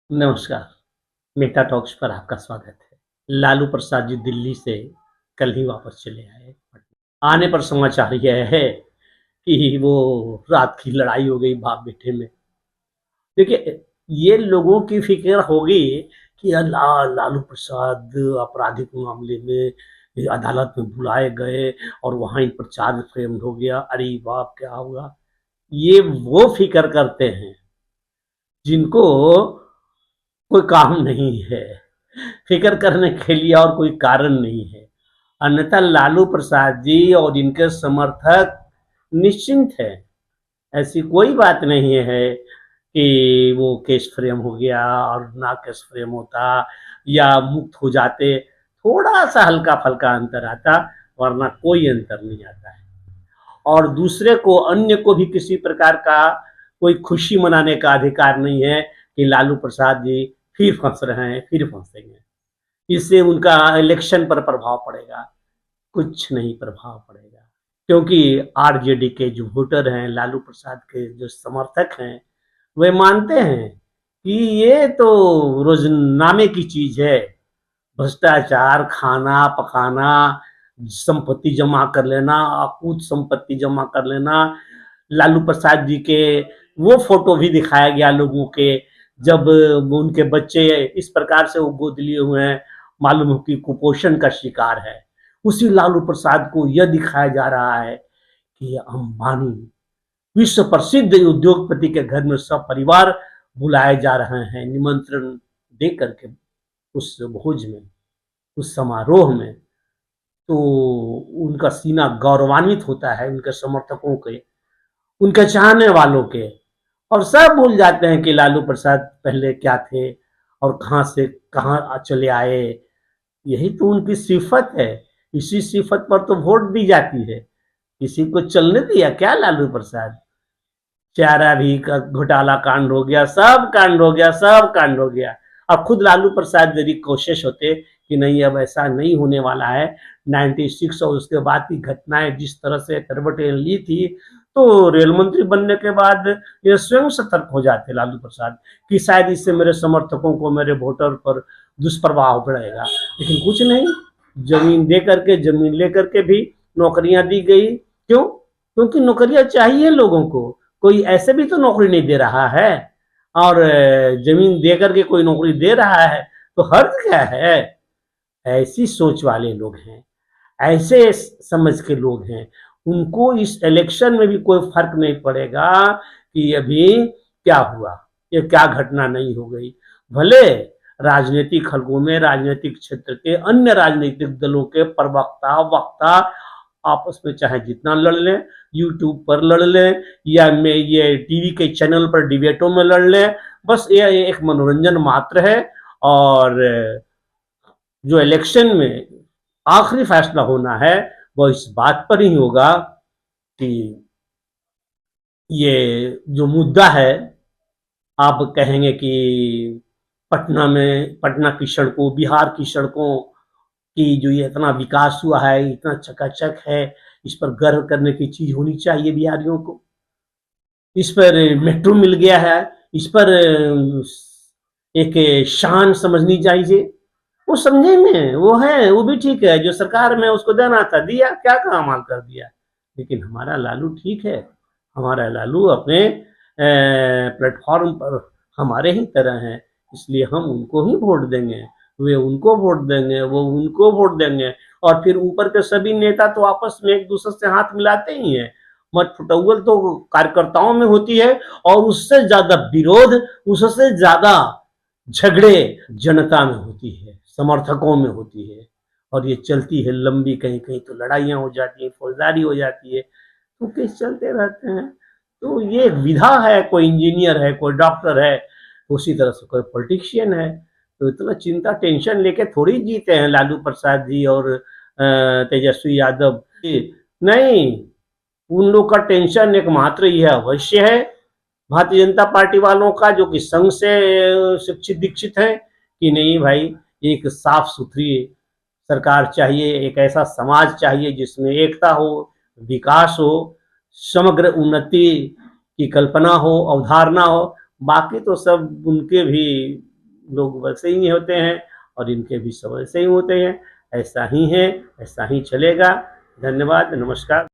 नमस्कार। Meta talks पर आपका स्वागत है। लालू प्रसाद जी दिल्ली से कल ही वापस चले आए। आने पर समाचार यह है कि वो रात की लड़ाई हो गई बाप बेटे में। देखिए, ये लोगों की फिक्र होगी कि लालू प्रसाद आपराधिक मामले में ये अदालत में बुलाए गए और वहां इन पर चार्ज फ्रेम हो गया। अरे बाप, क्या होगा। ये वो फिक्र करते हैं जिनको कोई काम नहीं है, फिक्र करने के लिए और कोई कारण नहीं है। अन्यथा लालू प्रसाद जी और इनके समर्थक निश्चिंत है। ऐसी कोई बात नहीं है कि वो केस फ्रेम हो गया और ना केस फ्रेम होता या मुक्त हो जाते। थोड़ा सा हल्का फल्का अंतर आता, वरना कोई अंतर नहीं आता है। और दूसरे को, अन्य को भी किसी प्रकार का कोई खुशी मनाने का अधिकार नहीं है कि लालू प्रसाद जी फिर फंस रहे हैं, फिर फंसेंगे। इससे उनका इलेक्शन पर प्रभाव पड़ेगा? कुछ नहीं प्रभाव पड़ेगा, क्योंकि आरजेडी के जो वोटर हैं, लालू प्रसाद के जो समर्थक हैं, वे मानते हैं कि ये तो रोजनामे की चीज है। भ्रष्टाचार, खाना पकाना, संपत्ति जमा कर लेना, अकूत संपत्ति जमा कर लेना। लालू प्रसाद जी के वो फोटो भी दिखाया गया लोगों के, जब उनके बच्चे इस प्रकार से वो गोद लिए हुए हैं, मालूम हो कि कुपोषण का शिकार है। उसी लालू प्रसाद को यह दिखाया जा रहा है कि अंबानी, विश्व प्रसिद्ध उद्योगपति के घर में सब परिवार बुलाए जा रहे हैं, निमंत्रण दे करके उस भोज में, उस समारोह में। तो उनका सीना गौरवान्वित होता है, उनके समर्थकों के, उनके चाहने वालों के। और सब भूल जाते हैं कि लालू प्रसाद पहले क्या थे और कहां से कहां चले आए। यही तो उनकी सिफत है। इसी सिफत पर तो वोट दी जाती है। किसी को चलने दिया क्या लालू प्रसाद? चारा भी का घोटाला कांड हो गया, सब कांड हो गया, सब कांड हो गया। अब खुद लालू प्रसाद यदि कोशिश होते कि नहीं, अब ऐसा नहीं होने वाला है, 96 और उसके बाद की घटनाएं जिस तरह से करवटें ली थी, तो रेल मंत्री बनने के बाद ये स्वयं सतर्क हो जाते लालू प्रसाद कि शायद इससे मेरे समर्थकों को, मेरे वोटर पर दुष्प्रभाव पड़ेगा। लेकिन कुछ नहीं, जमीन दे करके, जमीन लेकर के भी नौकरियां दी गई। क्यों? क्योंकि नौकरियां चाहिए लोगों को। कोई ऐसे भी तो नौकरी नहीं दे रहा है। और जमीन दे करके कोई नौकरी दे रहा है तो हर्ज क्या है? ऐसी सोच वाले लोग हैं, ऐसे समझ के लोग हैं। उनको इस इलेक्शन में भी कोई फर्क नहीं पड़ेगा कि अभी क्या हुआ, ये क्या घटना नहीं हो गई। भले राजनीतिक हलकों में, राजनीतिक क्षेत्र के अन्य राजनीतिक दलों के प्रवक्ता, वक्ता आपस में चाहे जितना लड़ लें, यूट्यूब पर लड़ लें या में ये टीवी के चैनल पर डिबेटों में लड़ लें, बस ये एक मनोरंजन मात्र है। और जो इलेक्शन में आखिरी फैसला होना है वो इस बात पर ही होगा कि ये जो मुद्दा है, आप कहेंगे कि पटना की सड़कों, बिहार की सड़कों की जो ये इतना विकास हुआ है, इतना चकाचक है, इस पर गर्व करने की चीज होनी चाहिए बिहारियों को। इस पर मेट्रो मिल गया है, इस पर एक शान समझनी चाहिए। वो समझेंगे, वो है, वो भी ठीक है। जो सरकार में उसको देना था दिया, क्या कमाल कर दिया। लेकिन हमारा लालू ठीक है। हमारा लालू अपने प्लेटफॉर्म पर हमारे ही तरह है, इसलिए हम उनको ही वोट देंगे। वे उनको वोट देंगे, वो उनको वोट देंगे। और फिर ऊपर के सभी नेता तो आपस में एक दूसरे से हाथ मिलाते ही हैं। मत फुटौल तो कार्यकर्ताओं में होती है, और उससे ज्यादा विरोध, उससे ज्यादा झगड़े जनता में होती है, समर्थकों में होती है। और ये चलती है लंबी, कहीं कहीं तो लड़ाइयां हो जाती है, फौजदारी हो जाती है, तो केस चलते रहते हैं। तो ये एक विधा है। कोई इंजीनियर है, कोई डॉक्टर है, उसी तरह से कोई पॉलिटिशियन है। तो इतना चिंता टेंशन लेके थोड़ी जीते हैं लालू प्रसाद जी और तेजस्वी यादव। नहीं, उन लोग का टेंशन एक मात्र ही है, अवश्य है भारतीय जनता पार्टी वालों का, जो कि संघ से शिक्षित दीक्षित है, कि नहीं भाई, एक साफ सुथरी सरकार चाहिए, एक ऐसा समाज चाहिए जिसमें एकता हो, विकास हो, समग्र उन्नति की कल्पना हो, अवधारणा हो। बाकी तो सब उनके भी लोग वैसे ही होते हैं और इनके भी सब वैसे ही होते हैं। ऐसा ही है, ऐसा ही चलेगा। धन्यवाद, नमस्कार।